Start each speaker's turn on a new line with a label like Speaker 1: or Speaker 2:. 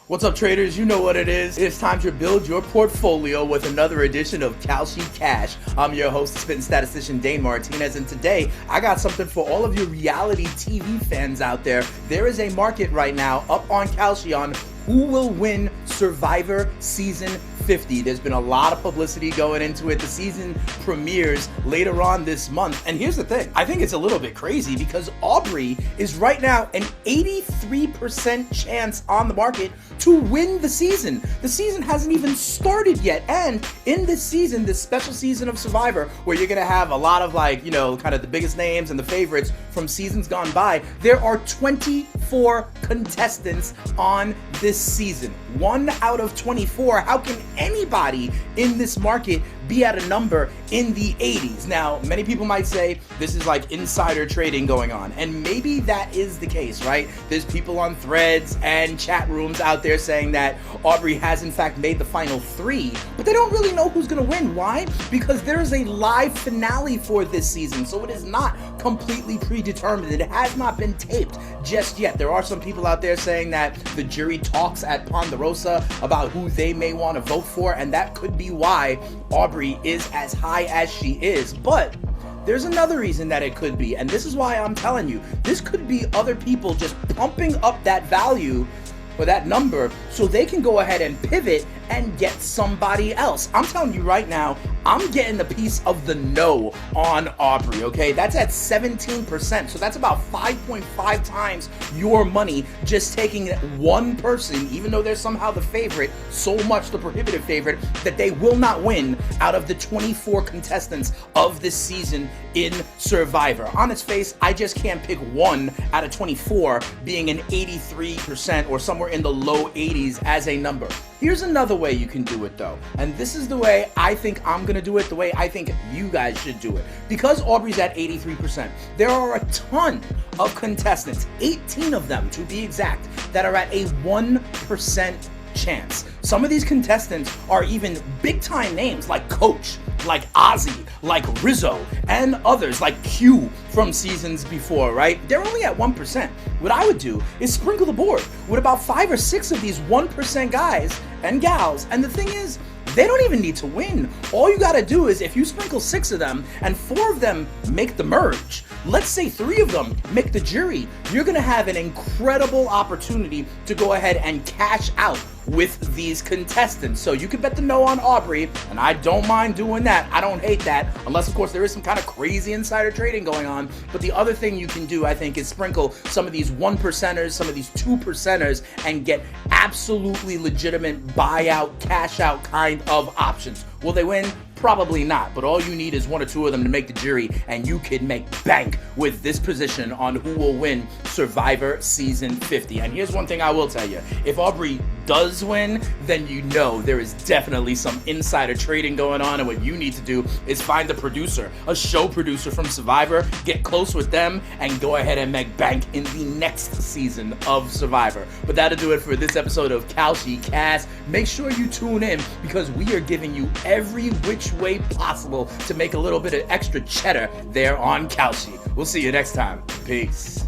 Speaker 1: What's up, traders? You know what it is. It's time to build your portfolio with another edition of Kalshi Kash. I'm your host, Spittin Statistician Dane Martinez, and today I got something for all of your reality TV fans out there. There is a market right now up on Kalshi on who will win Survivor Season 50. There's been a lot of publicity going into it. The season premieres later on this month. And here's the thing. I think it's a little bit crazy because Aubrey is right now an 83% chance on the market to win the season. The season hasn't even started yet. And in this season, this special season of Survivor, where you're going to have a lot of kind of the biggest names and the favorites from seasons gone by, there are 24 contestants on this season. 1 out of 24. How can anybody in this market be at a number in the 80s? Now, many people might say this is like insider trading going on, and maybe that is the case, right? There's people on threads and chat rooms out there saying that Aubrey has in fact made the final 3, but they don't really know who's gonna win. Why? Because there is a live finale for this season, so it is not completely predetermined. It has not been taped just yet. There are some people out there saying that the jury talks at Ponderosa about who they may want to vote for, and that could be why Aubrey is as high as she is. But there's another reason that it could be, and this is why I'm telling you, this could be other people just pumping up that value or that number so they can go ahead and pivot and get somebody else. I'm telling you right now, I'm getting the piece of the no on Aubrey, okay? That's at 17%, so that's about 5.5 times your money just taking one person, even though they're somehow the favorite, so much the prohibitive favorite, that they will not win out of the 24 contestants of this season in Survivor. On its face, I just can't pick 1 out of 24 being an 83% or somewhere in the low 80s as a number. Here's another way you can do it though, and this is the way I think I'm gonna do it, the way I think you guys should do it. Because Aubrey's at 83%, there are a ton of contestants, 18 of them to be exact, that are at a 1% chance. Some of these contestants are even big time names like Coach, like Ozzy, like Rizzo, and others like Q from seasons before, right? They're only at 1%. What I would do is sprinkle the board with about 5 or 6 of these 1% guys and gals. And the thing is, they don't even need to win. All you gotta do is if you sprinkle 6 of them and 4 of them make the merge, let's say 3 of them make the jury, you're gonna have an incredible opportunity to go ahead and cash out with these contestants. So you could bet the no on Aubrey, and I don't mind doing that. I don't hate that, unless of course there is some kind of crazy insider trading going on. But the other thing you can do, I think, is sprinkle some of these 1%ers, some of these 2%ers, and get absolutely legitimate buyout, cash out kind of options. Will they win? Probably not, but all you need is 1 or 2 of them to make the jury, and you can make bank with this position on who will win Survivor Season 50. And here's one thing I will tell you. If Aubrey does win, then you know there is definitely some insider trading going on, and what you need to do is find a producer, a show producer from Survivor, get close with them, and go ahead and make bank in the next season of Survivor. But that'll do it for this episode of Kalshi Kash. Make sure you tune in, because we are giving you every which way possible to make a little bit of extra cheddar there on Kalshi. We'll see you next time. Peace.